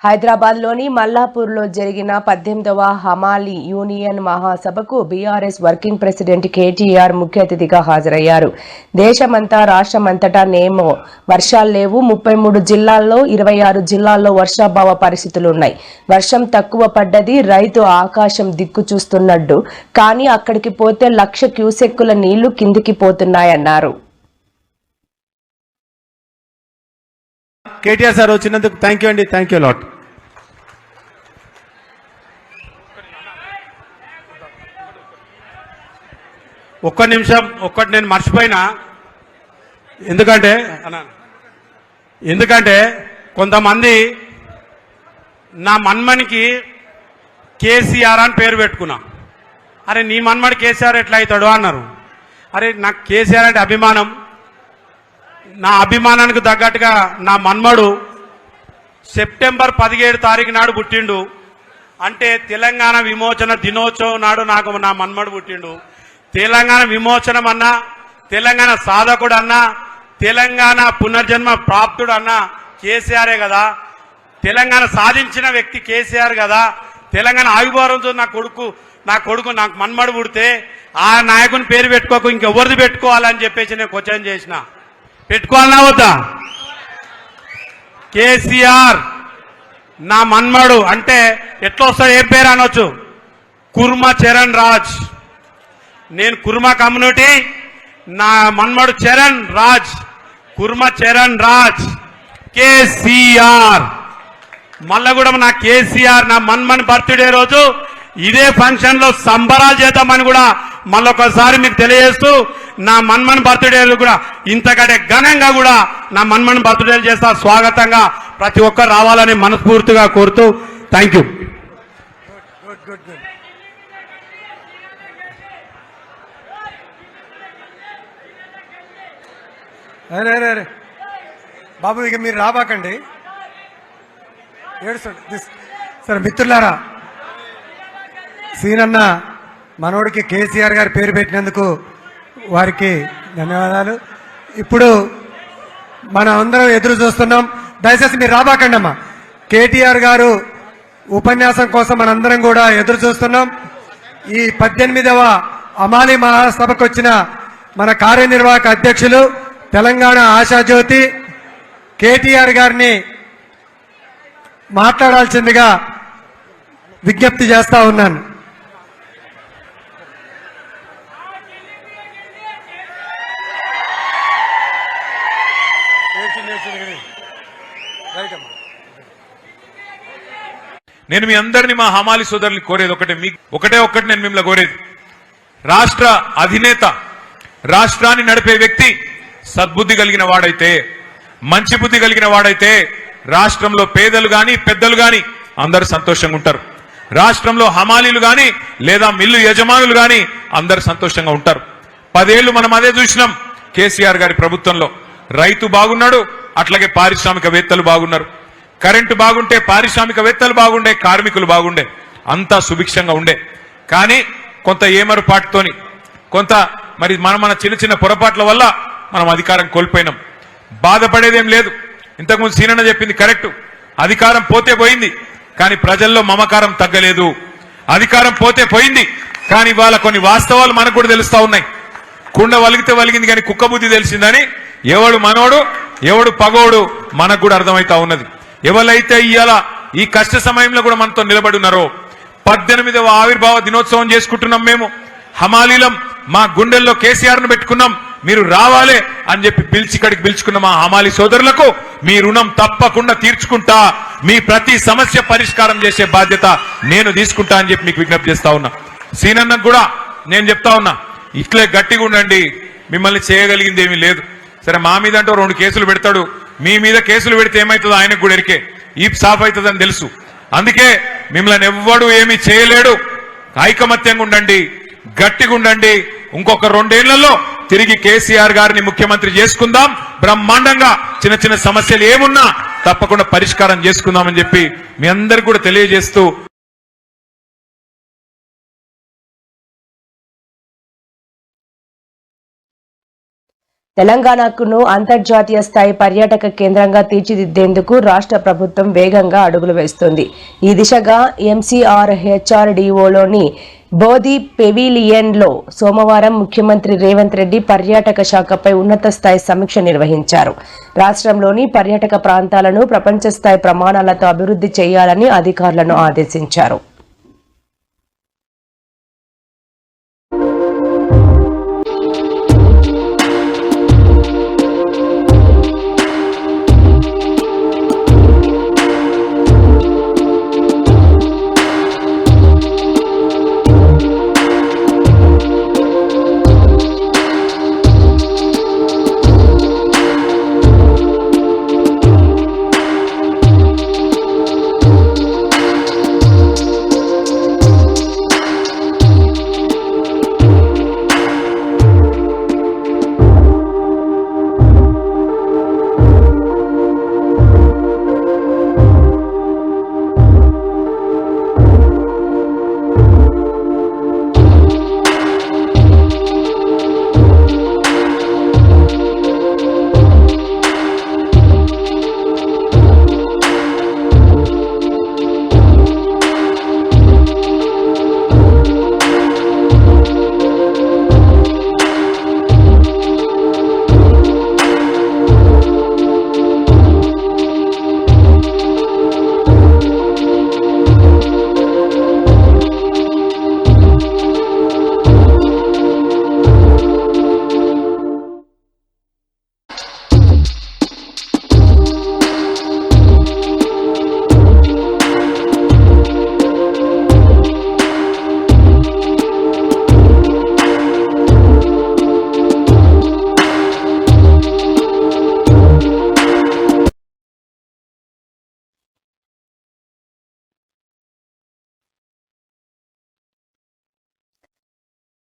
హైదరాబాద్లోని మల్లాపూర్లో జరిగిన 18వ హమాలీ యూనియన్ మహాసభకు బీఆర్ఎస్ వర్కింగ్ ప్రెసిడెంట్ కేటీఆర్ ముఖ్య అతిథిగా హాజరయ్యారు. దేశమంతా రాష్ట్రమంతటా నేమో వర్షాలు లేవు. 33 జిల్లాల్లో 26 జిల్లాల్లో వర్షాభావ పరిస్థితులున్నాయి. వర్షం తక్కువ పడ్డది, రైతు ఆకాశం దిక్కు చూస్తున్నట్టు. కానీ అక్కడికి పోతే 1,00,000 క్యూసెక్కుల నీళ్లు కిందికి పోతున్నాయన్నారు. కేటీఆర్ సార్ వచ్చినందుకు థ్యాంక్ యూ అండి. Thank you lot. ఒక్క నిమిషం, ఒక్కటి నేను మర్చిపోయినా. ఎందుకంటే కొంతమంది నా మన్మనికి కేసీఆర్ అని పేరు పెట్టుకున్నా. అరే నీ మన్మడి కేసీఆర్ ఎట్లా అవుతాడు అన్నారు. అరే నాకు కేసీఆర్ అంటే అభిమానం. నా అభిమానానికి తగ్గట్టుగా నా మన్మడు సెప్టెంబర్ 17 తారీఖు నాడు పుట్టిండు. అంటే తెలంగాణ విమోచన దినోత్సవం నాడు నాకు నా మన్మడు పుట్టిండు. తెలంగాణ విమోచనం అన్నా, తెలంగాణ సాధకుడు అన్నా, తెలంగాణ పునర్జన్మ ప్రాప్తుడు అన్నా కేసీఆరే కదా. తెలంగాణ సాధించిన వ్యక్తి కేసీఆర్ కదా. తెలంగాణ ఆవిర్భావంతో నాకు మన్మడు పుడితే ఆ నాయకుని పేరు పెట్టుకోకు, ఇంకెవరిది పెట్టుకోవాలని చెప్పేసి నేను క్వశ్చన్ చేసిన. పెట్టుకోవాలన్నా వద్దా? కేసీఆర్ నా మన్మడు అంటే ఎట్లా వస్తాడు, ఏ పేరు అనొచ్చు? కుర్మ చరణ్ రాజ్. నేను కుర్మ కమ్యూనిటీ, నా మన్మడు చరణ్ రాజ్, కుర్మ చరణ్ రాజ్ కేసీఆర్. మళ్ళా కూడా నా కేసీఆర్ నా మన్మన్ బర్త్డే రోజు ఇదే ఫంక్షన్ లో సంబరాలు చేద్దామని కూడా మళ్ళొకసారి మీకు తెలియజేస్తూ, నా మన్మన్ బర్త్డేలు కూడా ఇంతకంటే ఘనంగా కూడా నా మన్మన్ బర్త్డేలు చేస్తా. స్వాగతంగా ప్రతి ఒక్కరు రావాలని మనస్ఫూర్తిగా కోరుతూ థ్యాంక్ యూ. అరే బాబు, ఇక మీరు రాబాకండి, ఏడుస్తాడు. సరే మిత్రులారా, సీనన్న మనోడికి కేసీఆర్ గారి పేరు పెట్టినందుకు వారికి ధన్యవాదాలు. ఇప్పుడు మనం అందరం ఎదురు చూస్తున్నాం. దయచేసి మీరు రాబాకండి అమ్మా. కేటీఆర్ గారు ఉపన్యాసం కోసం మనందరం కూడా ఎదురు చూస్తున్నాం. ఈ 18వ అమాలి మహాసభకు వచ్చిన మన కార్యనిర్వాహక అధ్యక్షులు తెలంగాణ ఆశాజ్యోతి కేటీఆర్ గారిని మాట్లాడాల్సిందిగా విజ్ఞప్తి చేస్తా ఉన్నాను. నేను మీ అందరినీ, మా హమాలి సోదరులు కోరేది ఒకటే, నేను మిమ్మల్ని కోరేది, రాష్ట్ర అధినేత, రాష్ట్రాన్ని నడిపే వ్యక్తి సద్బుద్ధి కలిగిన వాడైతే, మంచి బుద్ధి కలిగిన వాడైతే రాష్ట్రంలో పేదలు గాని పెద్దలు గాని అందరు సంతోషంగా ఉంటారు. రాష్ట్రంలో హమాలీలు గాని లేదా మిల్లు యజమానులు గాని అందరు సంతోషంగా ఉంటారు. 10 ఏళ్లు మనం అదే చూసినాం. కేసీఆర్ గారి ప్రభుత్వంలో రైతు బాగున్నాడు, అట్లాగే పారిశ్రామికవేత్తలు బాగున్నారు. కరెంటు బాగుంటే పారిశ్రామికవేత్తలు బాగుండే, కార్మికులు బాగుండే, అంతా సుభిక్షంగా ఉండే. కానీ కొంత ఏమరుపాటుతోని, కొంత మరి మన చిన్న చిన్న పొరపాట్ల వల్ల మనం అధికారం కోల్పోయినాం. బాధపడేదేం లేదు. ఇంతకుముందు సీనన్న చెప్పింది కరెక్ట్. అధికారం పోతే పోయింది, కానీ ప్రజల్లో మమకారం తగ్గలేదు. అధికారం పోతే పోయింది, కానీ వాళ్ళ కొన్ని వాస్తవాలు మనకు కూడా తెలుస్తా ఉన్నాయి. కుండ వలిగితే వలిగింది కానీ కుక్క బుద్ధి తెలిసిందని ఎవడు మనోడు ఎవడు పగోడు మనకు కూడా అర్థమైతా ఉన్నది. ఎవరైతే ఇవాళ ఈ కష్ట సమయంలో కూడా మనతో నిలబడి ఉన్నారో, 18వ ఆవిర్భావ దినోత్సవం చేసుకుంటున్నాం. మేము హమాలీలం మా గుండెల్లో కేసీఆర్ ను పెట్టుకున్నాం. మీరు రావాలే అని చెప్పి ఇక్కడికి పిలుచుకున్న మా హమాలి సోదరులకు మీ రుణం తప్పకుండా తీర్చుకుంటా. మీ ప్రతి సమస్య పరిష్కారం చేసే బాధ్యత నేను తీసుకుంటా అని చెప్పి మీకు విజ్ఞప్తి చేస్తా ఉన్నా. సీనన్నకు కూడా నేను చెప్తా ఉన్నా, ఇట్లే గట్టిగా ఉండండి. మిమ్మల్ని చేయగలిగింది ఏమీ లేదు. సరే మా మీద అంటే 2 కేసులు పెడతాడు, మీ మీద కేసులు పెడితే ఏమవుతుందో ఆయనకు కూడా ఎరికే, ఈప్ సాఫ్ అవుతుందని తెలుసు. అందుకే మిమ్మల్ని ఎవ్వడు ఏమీ చేయలేడు. ఐకమత్యంగా ఉండండి, గట్టిగా ఉండండి. ఇంకొక 2 ఏళ్లలో తిరిగి కేసీఆర్ గారిని ముఖ్యమంత్రి చేసుకుందాం. బ్రహ్మాండంగా చిన్న చిన్న సమస్యలు ఏమున్నా తప్పకుండా పరిష్కారం చేసుకుందామని చెప్పి మీ అందరికీ కూడా తెలియజేస్తూ తెలంగాణకును అంతర్జాతీయ స్థాయి పర్యాటక కేంద్రంగా తీర్చిదిద్దేందుకు రాష్ట్ర ప్రభుత్వం వేగంగా అడుగులు వేస్తోంది. ఈ దిశగా MCRHRDOలోని బోధి పెవిలియన్లో సోమవారం ముఖ్యమంత్రి రేవంత్ రెడ్డి పర్యాటక శాఖపై ఉన్నత స్థాయి సమీక్ష నిర్వహించారు. రాష్ట్రంలోని పర్యాటక ప్రాంతాలను ప్రపంచ స్థాయి ప్రమాణాలతో అభివృద్ధి చేయాలని అధికారులను ఆదేశించారు.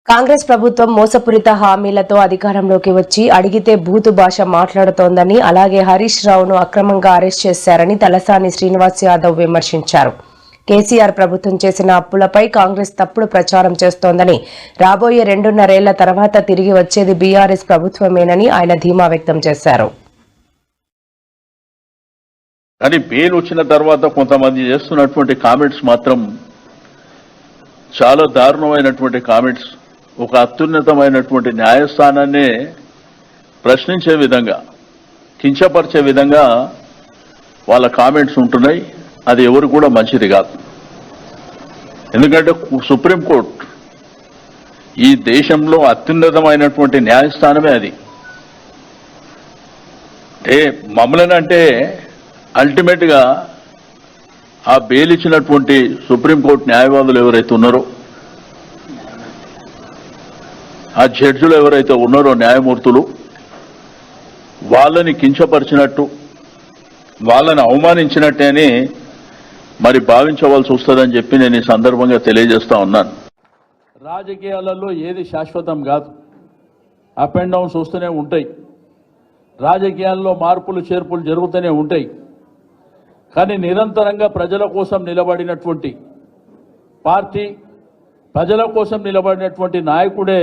కాంగ్రెస్ ప్రభుత్వం మోసపూరిత హామీలతో అధికారంలోకి వచ్చి అడిగితే బూతు భాష మాట్లాడుతోందని, అలాగే హరీష్ రావును అక్రమంగా అరెస్ట్ చేశారని తలసాని శ్రీనివాస్ యాదవ్ విమర్శించారు. కేసీఆర్ ప్రభుత్వం చేసిన అప్పులపై కాంగ్రెస్ తప్పుడు ప్రచారం చేస్తోందని, రాబోయే 2.5 ఏళ్ల తర్వాత తిరిగి వచ్చేది బీఆర్ఎస్ ప్రభుత్వమేనని ఆయన ధీమా వ్యక్తం చేశారు. కానీ బెయిల్ వచ్చిన తర్వాత కొంతమంది చేస్తున్నటువంటి కామెంట్స్ మాత్రం చాలా దారుణమైనటువంటి కామెంట్స్. ఒక అత్యున్నతమైనటువంటి న్యాయస్థానాన్నే ప్రశ్నించే విధంగా, కించపరిచే విధంగా వాళ్ళ కామెంట్స్ ఉంటున్నాయి. అది ఎవరు కూడా మంచిది కాదు. ఎందుకంటే సుప్రీంకోర్టు ఈ దేశంలో అత్యున్నతమైనటువంటి న్యాయస్థానమే అది. మమ్మల్ని అంటే అల్టిమేట్ గా ఆ బెయిల్ ఇచ్చినటువంటి సుప్రీంకోర్టు న్యాయవాదులు ఎవరైతే ఉన్నారో, ఆ జడ్జిలు ఎవరైతే ఉన్నారో న్యాయమూర్తులు, వాళ్ళని కించపరిచినట్టు, వాళ్ళని అవమానించినట్టే అని మరి భావించవలసి వస్తుందని చెప్పి నేను ఈ సందర్భంగా తెలియజేస్తా ఉన్నాను. రాజకీయాలలో ఏది శాశ్వతం కాదు, అప్ అండ్ డౌన్స్ వస్తూనే ఉంటాయి. రాజకీయాల్లో మార్పులు చేర్పులు జరుగుతూనే ఉంటాయి. కానీ నిరంతరంగా ప్రజల కోసం నిలబడినటువంటి పార్టీ, ప్రజల కోసం నిలబడినటువంటి నాయకుడే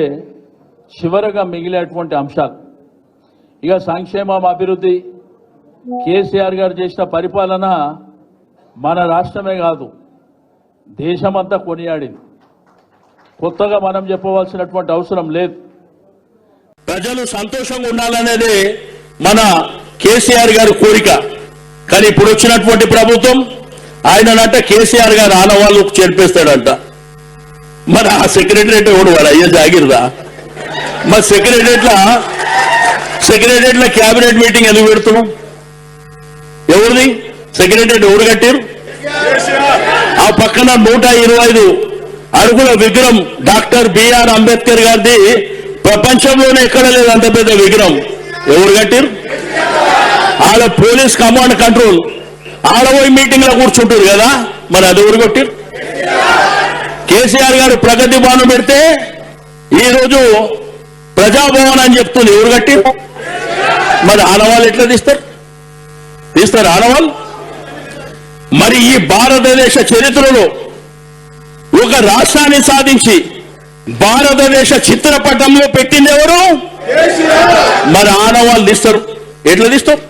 చివరగా మిగిలేటువంటి అంశాలు. ఇక సంక్షేమం, అభివృద్ధి, కేసీఆర్ గారు చేసిన పరిపాలన మన రాష్ట్రమే కాదు దేశమంతా కొనియాడింది. కొత్తగా మనం చెప్పవలసినటువంటి అవసరం లేదు. ప్రజలు సంతోషంగా ఉండాలనేది మన కేసీఆర్ గారి కోరిక. కానీ ఇప్పుడు వచ్చినటువంటి ప్రభుత్వం ఆయనంట కేసీఆర్ గారు ఆనవాళ్ళకు చేర్పేస్తాడంట. మరి ఆ సెక్రటరేట్ ఎవడు వాడు అయ్యే జాగిరదా? మరి సెక్రటరేట్ల క్యాబినెట్ మీటింగ్ ఎందుకు పెడుతున్నాం? ఎవరిది సెక్రటరేట్? ఎవరు కట్టారు? ఆ పక్కన 125 అడుగుల విగ్రహం డాక్టర్ బిఆర్ అంబేద్కర్ గారిది ప్రపంచంలోనే ఎక్కడ లేదు అంత పెద్ద విగ్రహం. ఎవరు కట్టారు? ఆడ పోలీస్ కమాండ్ కంట్రోల్ ఆడపోయి మీటింగ్ లో కూర్చుంటారు కదా, మరి అది ఎవరు కొట్టారు? కేసీఆర్ గారు ప్రగతి భవన్ పెడితే ఈరోజు ప్రజాభవన్ అని చెప్తుంది. ఎవరు కట్టారు? మరి ఆనవాళ్ళు ఎట్లా తీస్తారు ఆనవాళ్ళు? మరి ఈ భారతదేశ చరిత్రలో ఒక రాష్ట్రాన్ని సాధించి భారతదేశ చిత్రపటంలో పెట్టింది ఎవరు? మరి ఆనవాళ్ళు తీస్తారు, ఎట్లా తీస్తారు?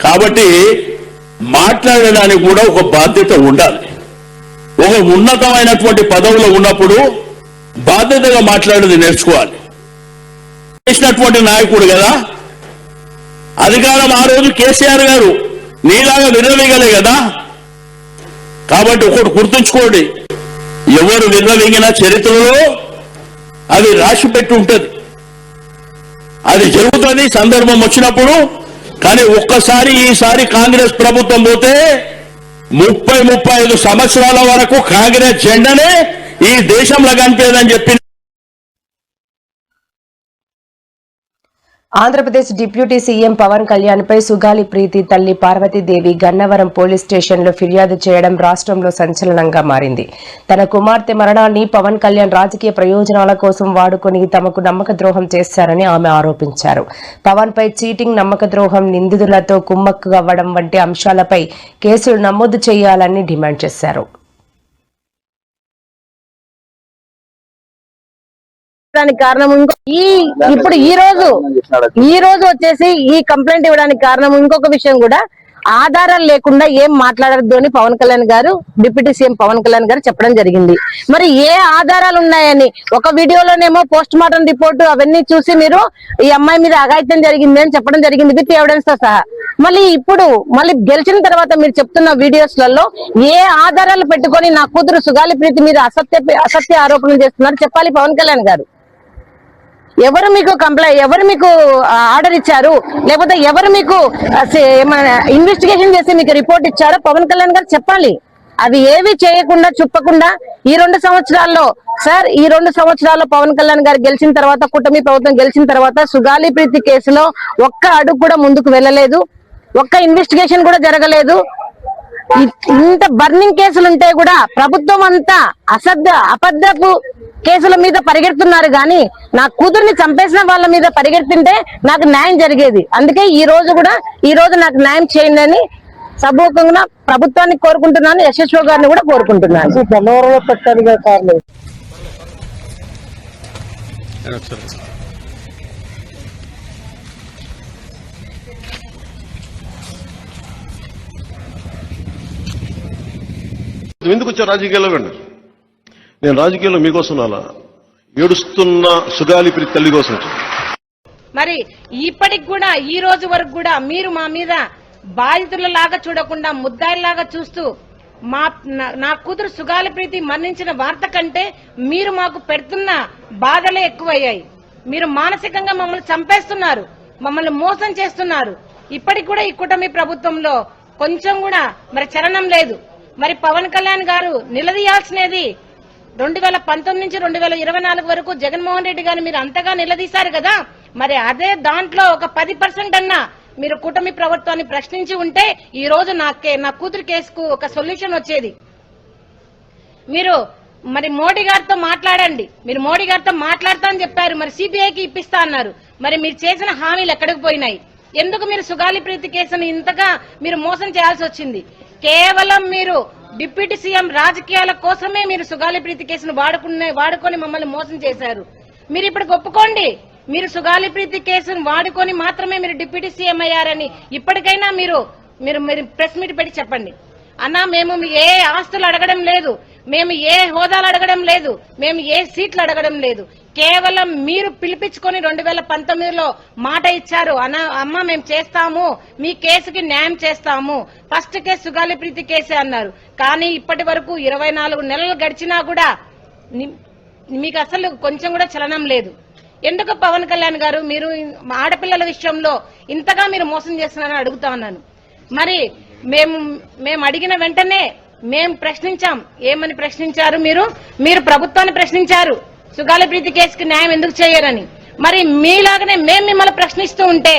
కాబట్టి మాట్లాడడానికి కూడా ఒక బాధ్యత ఉండాలి. ఒక ఉన్నతమైనటువంటి పదవిలో ఉన్నప్పుడు బాధ్యతగా మాట్లాడేది నేర్చుకోవాలి. చేసినటువంటి నాయకుడు కదా, అధికారం ఆ రోజు కేసీఆర్ గారు నీలాగా విర్రవీగలే కదా. కాబట్టి ఒకటి గుర్తుంచుకోండి, ఎవరు విర్రవీగిన చరిత్రలో అది రాసి పెట్టి ఉంటుంది, అది జరుగుతుంది సందర్భం వచ్చినప్పుడు. కానీ ఒక్కసారి ఈసారి కాంగ్రెస్ ప్రభుత్వం పోతే 30-35 సంవత్సరాల వరకు కాంగ్రెస్ జెండానే ఈ దేశంలో కనిపించదని చెప్పి ఆంధ్రప్రదేశ్ డిప్యూటీ సీఎం పవన్ కళ్యాణ్ పై సుగాలి ప్రీతి తల్లి పార్వతీదేవి గన్నవరం పోలీస్ స్టేషన్లో ఫిర్యాదు చేయడం రాష్ట్రంలో సంచలనంగా మారింది. తన కుమార్తె మరణాన్ని పవన్ కళ్యాణ్ రాజకీయ ప్రయోజనాల కోసం వాడుకొని తమకు నమ్మక ద్రోహం చేశారని ఆమె ఆరోపించారు. పవన్ పై చీటింగ్, నమ్మక ద్రోహం, నిందితులతో కుమ్మక్కు అవ్వడం వంటి అంశాలపై కేసులు నమోదు చేయాలని డిమాండ్ చేశారు. కారణం ఇప్పుడు ఈ రోజు వచ్చేసి ఈ కంప్లైంట్ ఇవ్వడానికి కారణం ఇంకొక విషయం కూడా, ఆధారాలు లేకుండా ఏం మాట్లాడద్దు అని పవన్ కళ్యాణ్ గారు, డిప్యూటీ సీఎం పవన్ కళ్యాణ్ గారు చెప్పడం జరిగింది. మరి ఏ ఆధారాలు ఉన్నాయని ఒక వీడియోలోనేమో పోస్ట్ మార్టం రిపోర్టు అవన్నీ చూసి మీరు ఈ అమ్మాయి మీద అఘాయిత్యం జరిగింది అని చెప్పడం జరిగింది విత్ ఎవిడెన్స్ తో సహా. మళ్ళీ గెలిచిన తర్వాత మీరు చెప్తున్న వీడియోస్ లలో ఏ ఆధారాలు పెట్టుకొని నా కూతురు సుగాలి ప్రీతి మీద అసత్య ఆరోపణలు చేస్తున్నారు చెప్పాలి పవన్ కళ్యాణ్ గారు. ఎవరు మీకు ఆర్డర్ ఇచ్చారు, లేకపోతే ఎవరు మీకు ఇన్వెస్టిగేషన్ చేసి మీకు రిపోర్ట్ ఇచ్చారో పవన్ కళ్యాణ్ గారు చెప్పాలి. అవి ఏవి చేయకుండా చుప్పకుండా ఈ 2 సంవత్సరాల్లో పవన్ కళ్యాణ్ గారు గెలిచిన తర్వాత, కూటమి ప్రభుత్వం గెలిచిన తర్వాత సుగాలి ప్రీతి కేసులో ఒక్క అడుగు కూడా ముందుకు వెళ్ళలేదు, ఒక్క ఇన్వెస్టిగేషన్ కూడా జరగలేదు. ఇంత బర్నింగ్ కేసులుంటే కూడా ప్రభుత్వం అంతా అబద్ధపు కేసుల మీద పరిగెడుతున్నారు కానీ నా కూతుర్ని చంపేసిన వాళ్ళ మీద పరిగెడుతుంటే నాకు న్యాయం జరిగేది. అందుకే ఈ రోజు నాకు న్యాయం చేయండి అని సభముఖంగా ప్రభుత్వాన్ని కోరుకుంటున్నాను, యశస్వి గారిని కూడా కోరుకుంటున్నాను. ఎందుకు వచ్చా రాజకీయాల్లో కండి? నేను రాజకీయాల్లో మీకోసం అలా ఏడుస్తున్న సుగాలి ప్రీతి తల్లి కోసం. మరి ఇప్పటికి కూడా ఈ రోజు వరకు కూడా మీరు మా మీద బాధితులలాగా చూడకుండా ముద్దాయిలాగా చూస్తూ నా కూతురు సుగాలి ప్రీతి మరణించిన వార్త కంటే మీరు మాకు పెడుతున్న బాధలే ఎక్కువయ్యాయి. మీరు మానసికంగా మమ్మల్ని చంపేస్తున్నారు, మమ్మల్ని మోసం చేస్తున్నారు. ఇప్పటికి కూడా ఈ కూటమి ప్రభుత్వంలో కొంచెం కూడా మరి చలనం లేదు. మరి పవన్ కళ్యాణ్ గారు నిలదీయాల్సినది 2019 నుంచి 2024 వరకు జగన్మోహన్ రెడ్డి గారిని మీరు అంతగా నిలదీశారు కదా, మరి అదే దాంట్లో ఒక 10% అన్నా మీరు కూటమి ప్రభుత్వాన్ని ప్రశ్నించి ఉంటే ఈ రోజు నా కూతురు కేసుకు ఒక సొల్యూషన్ వచ్చేది. మీరు మరి మోడీ గారితో మాట్లాడండి, మీరు మోడీ గారితో మాట్లాడతా అని చెప్పారు, మరి సిబిఐకి ఇప్పిస్తా అన్నారు. మరి మీరు చేసిన హామీలు ఎక్కడికి పోయినాయి? ఎందుకు మీరు సుగాలి ప్రీతి కేసును ఇంతగా మీరు మోసం చేయాల్సి వచ్చింది? కేవలం మీరు డిప్యూటీ సీఎం రాజకీయాల కోసమే మీరు సుగాలి ప్రీతి కేసును వాడుకొని మమ్మల్ని మోసం చేశారు. మీరు ఇప్పుడు ఒప్పుకోండి, మీరు సుగాలి ప్రీతి కేసును వాడుకొని మాత్రమే మీరు డిప్యూటీ సీఎం అయ్యారని ఇప్పటికైనా మీరు ప్రెస్ మీట్ పెట్టి చెప్పండి. అన్నా, మేము ఏ ఆస్తులు అడగడం లేదు, మేము ఏ హోదాలు అడగడం లేదు, మేము ఏ సీట్లు అడగడం లేదు. కేవలం మీరు పిలిపించుకొని 2019లో మాట ఇచ్చారు, అమ్మ మేము చేస్తాము, మీ కేసుకి న్యాయం చేస్తాము, ఫస్ట్ కేసు సుగాలి ప్రీతి కేసే అన్నారు. కానీ ఇప్పటి వరకు 24 నెలలు గడిచినా కూడా మీకు అసలు కొంచెం కూడా చలనం లేదు. ఎందుకు పవన్ కళ్యాణ్ గారు మీరు ఆడపిల్లల విషయంలో ఇంతగా మీరు మోసం చేస్తున్నారని అడుగుతా ఉన్నాను. మరి మేము అడిగిన వెంటనే మేము ప్రశ్నించాం. ఏమని ప్రశ్నించారు? మీరు ప్రభుత్వాన్ని ప్రశ్నించారు, సుగాలి ప్రీతి కేసుకి న్యాయం ఎందుకు చేయరని. మరి మీలాగనే మేము మిమ్మల్ని ప్రశ్నిస్తూ ఉంటే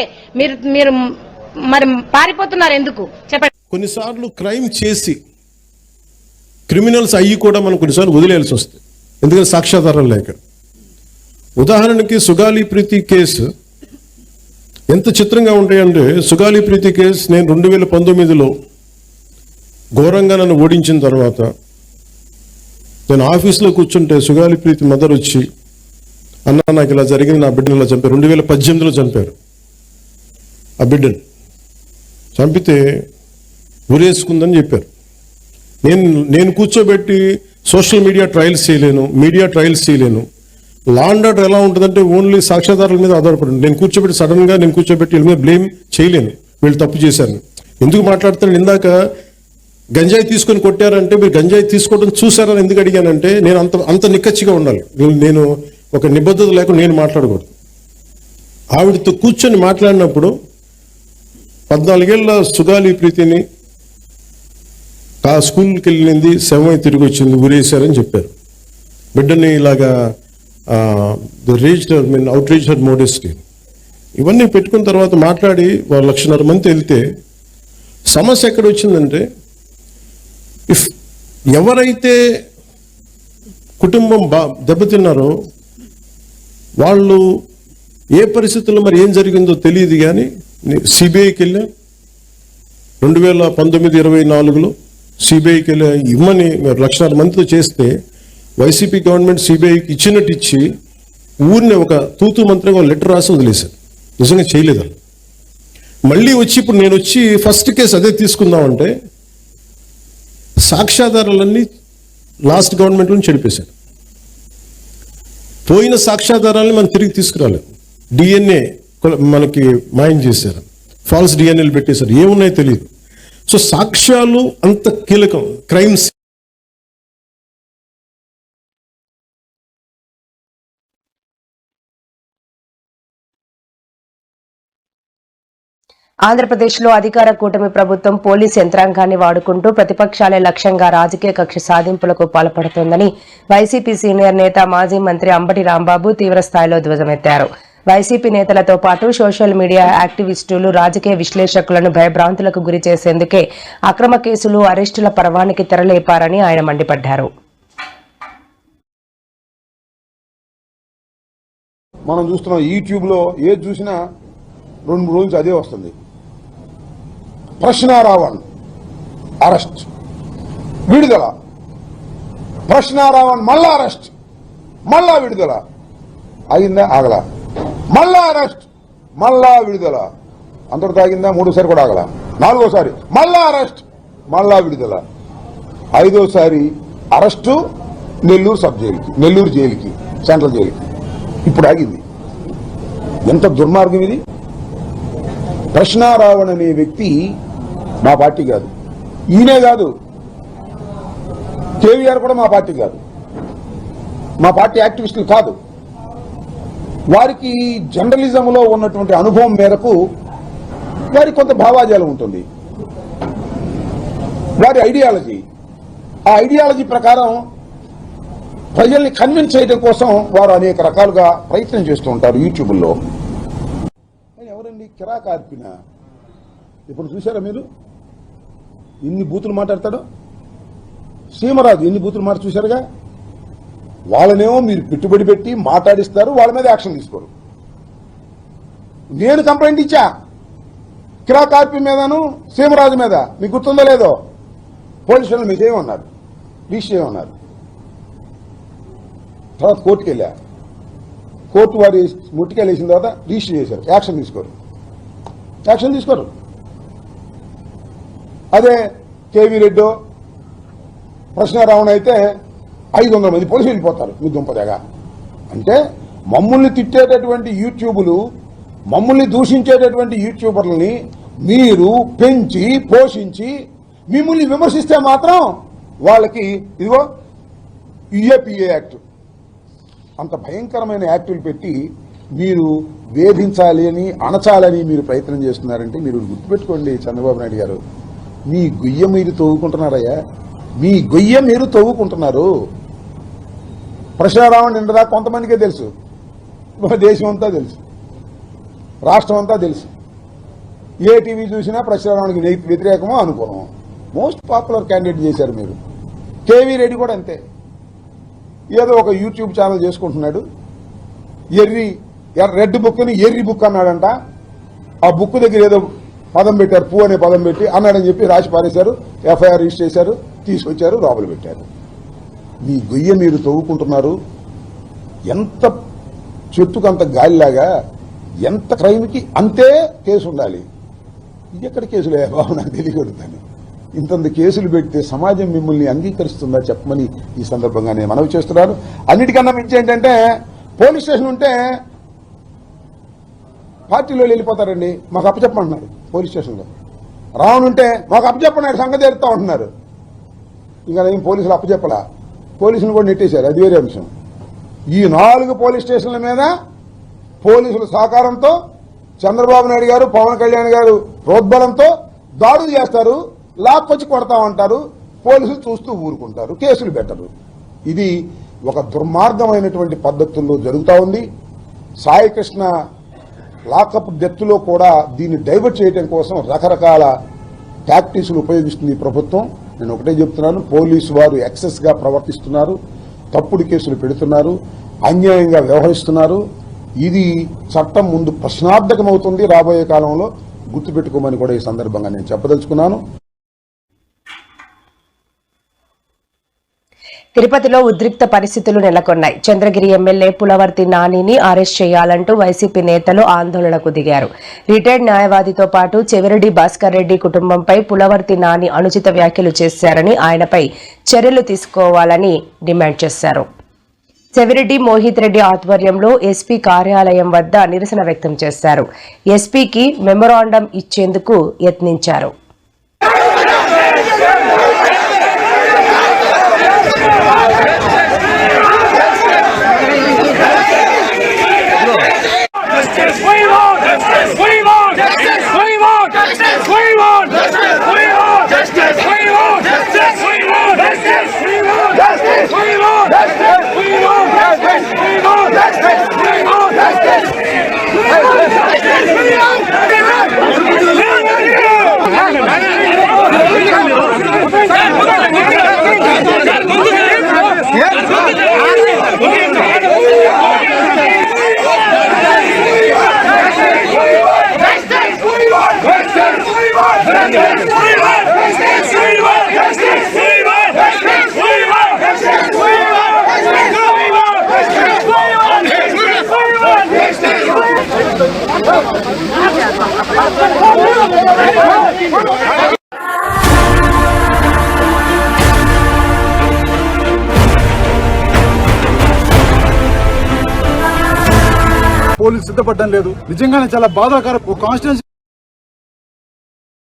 మీరు మరి పారిపోతున్నారు ఎందుకు చెప్పండి? కొన్నిసార్లు క్రైమ్ చేసి క్రిమినల్స్ అయ్యి కూడా మనం కొన్నిసార్లు వదిలేయాల్సి వస్తుంది, ఎందుకంటే సాక్ష్యాధారం లేక. ఉదాహరణకి సుగాలి ప్రీతి కేసు ఎంత చిత్రంగా ఉంటాయంటే, సుగాలి ప్రీతి కేసు నేను 2019లో ఘోరంగా నన్ను ఓడించిన తర్వాత నేను ఆఫీస్లో కూర్చుంటే సుగాలి ప్రీతి మదర్ వచ్చి అన్న నాకు ఇలా జరిగింది, నా బిడ్డను ఇలా చంపారు. 2018లో చంపారు ఆ బిడ్డను. చంపితే ఉరేసుకుందని చెప్పారు. నేను కూర్చోబెట్టి సోషల్ మీడియా ట్రయల్స్ చేయలేను. లా అండ్ ఆర్డర్ ఎలా ఉంటుందంటే ఓన్లీ సాక్ష్యాధారాల మీద ఆధారపడి నేను కూర్చోబెట్టి వీళ్ళ మీద బ్లేమ్ చేయలేను, వీళ్ళు తప్పు చేశారు. ఎందుకు మాట్లాడతాను? ఇందాక గంజాయి తీసుకొని కొట్టారంటే మీరు గంజాయి తీసుకోవడం చూసారని ఎందుకు అడిగానంటే నేను అంత నిక్కచ్చిగా ఉండాలి. నేను ఒక నిబద్ధత లేకుండా నేను మాట్లాడకూడదు. ఆవిడతో కూర్చొని మాట్లాడినప్పుడు 14 ఏళ్ల సుగాలి ప్రీతిని ఆ స్కూల్కి వెళ్ళింది, శవమై తిరిగి వచ్చింది, ఊరేశారని చెప్పారు. బిడ్డని ఇలాగా అవుట్ రీచ్ హర్ మోడెస్టీ ఇవన్నీ పెట్టుకున్న తర్వాత మాట్లాడి 1,00,000 మంది వెళ్తే సమస్య ఎక్కడ వచ్చిందంటే ఎవరైతే కుటుంబం దెబ్బతిన్నారో వాళ్ళు ఏ పరిస్థితుల్లో మరి ఏం జరిగిందో తెలియదు. కానీ సిబిఐకి వెళ్ళా 2019-24లో సిబిఐకి వెళ్ళా ఇమ్మని 1,00,000 మందితో చేస్తే వైసీపీ గవర్నమెంట్ సిబిఐకి ఇచ్చినట్టు ఇచ్చి ఊరిని ఒక తూతూ మంత్రంగా లెటర్ రాసి వదిలేశారు. నిజంగా చేయలేదు. మళ్ళీ వచ్చి ఇప్పుడు నేను వచ్చి ఫస్ట్ కేసు అదే తీసుకుందామంటే సాక్ష్యాధారాలన్నీ లాస్ట్ గవర్నమెంట్ నుంచి చెడిపేశారు. పోయిన సాక్ష్యాధారాలని మనం తిరిగి తీసుకురాలేదు. డిఎన్ఏ మనకి మాయం చేశారు, ఫాల్స్ డిఎన్ఏలు పెట్టేశారు, ఏమున్నాయో తెలియదు. సో సాక్ష్యాలు అంత కీలకం. క్రైమ్స్ ఆంధ్రప్రదేశ్లో అధికార కూటమి ప్రభుత్వం పోలీస్ యంత్రాంగాన్ని వాడుకుంటూ ప్రతిపక్షాలే లక్ష్యంగా రాజకీయ కక్ష సాధింపులకు పాల్పడుతోందని వైసీపీ సీనియర్ నేత మాజీ మంత్రి అంబటి రాంబాబు తీవ్రస్థాయిలో ధ్వజమెత్తారు. వైసీపీ నేతలతో పాటు సోషల్ మీడియా యాక్టివిస్టులు రాజకీయ విశ్లేషకులను భయభ్రాంతులకు గురి చేసేందుకే అక్రమ కేసులు, అరెస్టుల పర్వానికి తెరలేపారని ఆయన మండిపడ్డారు. మనం చూస్తున్నాం యూట్యూబ్ లో ఏది చూసినా 2-3 రోజులు అదే వస్తుంది. ప్రశ్నారావణ్ అరెస్ట్, విడుదల, ప్రశ్నారావణ్ మళ్ళా అరెస్ట్, మళ్ళా విడుదల. అయిందా? ఆగల. మళ్ళా అరెస్ట్, మళ్ళా విడుదల. అంతటితో ఆగిందా? 3సారి కూడా ఆగల. 4ఓసారి మళ్ళా అరెస్ట్, మళ్ళా విడుదల. 5ఓసారి అరెస్టు నెల్లూరు సబ్ జైలుకి, నెల్లూరు జైలుకి, సెంట్రల్ జైలుకి. ఇప్పుడు ఆగింది. ఎంత దుర్మార్గం ఇది! ప్రశ్నారావణ్ అనే వ్యక్తి మా పార్టీ కాదు, ఈయనే కాదు, కేవీఆర్ కూడా మా పార్టీ కాదు, మా పార్టీ యాక్టివిస్టులు కాదు. వారికి జర్నలిజంలో ఉన్నటువంటి అనుభవం మేరకు వారికి కొంత భావాజాలం ఉంటుంది, వారి ఐడియాలజీ. ఆ ఐడియాలజీ ప్రకారం ప్రజల్ని కన్విన్స్ చేయడం కోసం వారు అనేక రకాలుగా ప్రయత్నం చేస్తూ ఉంటారు యూట్యూబ్లో. ఎవరండి కిరా కార్పిన? ఇప్పుడు చూసారా మీరు ఎన్ని బూతులు మాట్లాడతాడో? సీమరాజు ఎన్ని బూతులు మాట చూశారుగా. వాళ్ళనేమో మీరు పెట్టుబడి పెట్టి మాట్లాడిస్తారు, వాళ్ళ మీద యాక్షన్ తీసుకోరు. నేను కంప్లైంట్ ఇచ్చా కిరా కార్పి మీదను సీమరాజు మీద, మీకు గుర్తుందో లేదో. పోలీస్ స్టేషన్ మీద ఏమన్నారు, రిజిస్టర్ చేయమన్నారు. తర్వాత కోర్టుకు వెళ్ళా, కోర్టు వారి ముట్టికాయలు వేసిన తర్వాత రిజిస్టర్ చేశారు. యాక్షన్ తీసుకోరు. అదే కేవీ రెడ్డో ప్రశ్నారావణ అయితే 500 మంది పోలీసులు వెళ్ళిపోతారు మీ దుంపదగా. అంటే మమ్మల్ని తిట్టేటటువంటి యూట్యూబులు, మమ్మల్ని దూషించేటటువంటి యూట్యూబర్లని మీరు పెంచి పోషించి మిమ్మల్ని విమర్శిస్తే మాత్రం వాళ్ళకి ఇదిగో యుఏపిఏ యాక్ట్, అంత భయంకరమైన యాక్టులు పెట్టి మీరు వేధించాలి అని, అణచాలని మీరు ప్రయత్నం చేస్తున్నారంటే మీరు గుర్తుపెట్టుకోండి చంద్రబాబు నాయుడు గారు, మీ గొయ్య మీరు తవ్వుకుంటున్నారయ్యా, మీ గొయ్య మీరు తవ్వుకుంటున్నారు. ప్రశ్నారావణ్ నిండదా కొంతమందికే తెలుసు, దేశం అంతా తెలుసు, రాష్ట్రం అంతా తెలుసు. ఏ టీవీ చూసినా ప్రశ్నారావణ్కి వ్యతిరేకమో అనుకోవడం. మోస్ట్ పాపులర్ క్యాండిడేట్ చేశారు మీరు. కేవీ రెడ్డి కూడా అంతే, ఏదో ఒక యూట్యూబ్ ఛానల్ చేసుకుంటున్నాడు. రెడ్ బుక్ అని ఎర్రి బుక్ అన్నాడంట. ఆ బుక్ దగ్గర ఏదో పదం పెట్టారు, పూ అనే పదం పెట్టి అన్నాడని చెప్పి రాసి పారేశారు, ఎఫ్ఐఆర్ రిజిస్టర్ చేశారు, తీసుకొచ్చారు, లోపల పెట్టారు. మీ గొయ్య మీరు తవ్వుకుంటున్నారు. ఎంత చెట్టుకు అంత గాలిలాగా ఎంత క్రైమ్కి అంతే కేసు ఉండాలి. ఇది ఎక్కడ కేసులే బాబు, నాకు తెలియకూడదని ఇంతంత కేసులు పెడితే సమాజం మిమ్మల్ని అంగీకరిస్తుందా చెప్పమని ఈ సందర్భంగా నేను మనవి చేస్తున్నాను. అన్నిటికన్నా మించి ఏంటంటే పోలీస్ స్టేషన్ ఉంటే పార్టీలో వెళ్ళిపోతారండి, మాకు అప్పచెప్పమంటున్నారు. పోలీస్ స్టేషన్లో రావనుంటే మాకు అప్పచెప్పన్నాడు, సంగతి ఎడుతా ఉంటున్నారు. ఇంకా నేను పోలీసులు అప్పచెప్పలా, పోలీసులు కూడా నెట్టేశారు, అది వేరే అంశం. ఈ 4 పోలీస్ స్టేషన్ల మీద పోలీసుల సహకారంతో చంద్రబాబు నాయుడు గారు, పవన్ కళ్యాణ్ గారు ప్రోద్బలంతో దాడులు చేస్తారు, లాక్కొచ్చి కొడతామంటారు, పోలీసులు చూస్తూ ఊరుకుంటారు, కేసులు పెట్టరు. ఇది ఒక దుర్మార్గమైనటువంటి పద్ధతుల్లో జరుగుతూ ఉంది. సాయికృష్ణ లాకప్ డెత్లో కూడా దీన్ని డైవర్ట్ చేయడం కోసం రకరకాల టాక్టిక్స్లు ఉపయోగిస్తుంది ఈ ప్రభుత్వం. నేను ఒకటే చెప్తున్నాను, పోలీసు వారు ఎక్సెస్ గా ప్రవర్తిస్తున్నారు, తప్పుడు కేసులు పెడుతున్నారు, అన్యాయంగా వ్యవహరిస్తున్నారు. ఇది చట్టం ముందు ప్రశ్నార్థకమవుతుంది రాబోయే కాలంలో, గుర్తుపెట్టుకోమని కూడా ఈ సందర్భంగా నేను చెప్పదలుచుకున్నాను. తిరుపతిలో ఉద్రిక్త పరిస్థితులు నెలకొన్నాయి. చంద్రగిరి ఎమ్మెల్యే పులవర్తి నానిని అరెస్ట్ చేయాలంటూ వైసీపీ నేతలు ఆందోళనకు దిగారు. రిటైర్డ్ న్యాయవాదితో పాటు చెవిరెడ్డి భాస్కర్ రెడ్డి కుటుంబంపై పులవర్తి నాని అనుచిత వ్యాఖ్యలు చేశారని, ఆయనపై చర్యలు తీసుకోవాలని డిమాండ్ చేశారు. చెవిరెడ్డి మోహిత్ రెడ్డి ఆధ్వర్యంలో ఎస్పీ కార్యాలయం వద్ద నిరసన వ్యక్తం చేశారు. ఎస్పీకి మెమొరాండం ఇచ్చేందుకు యత్నించారు. పోలీసు సిద్ధపడడం లేదు. నిజంగానే చాలా బాధాకరం. కాన్స్టిట్యూన్సీ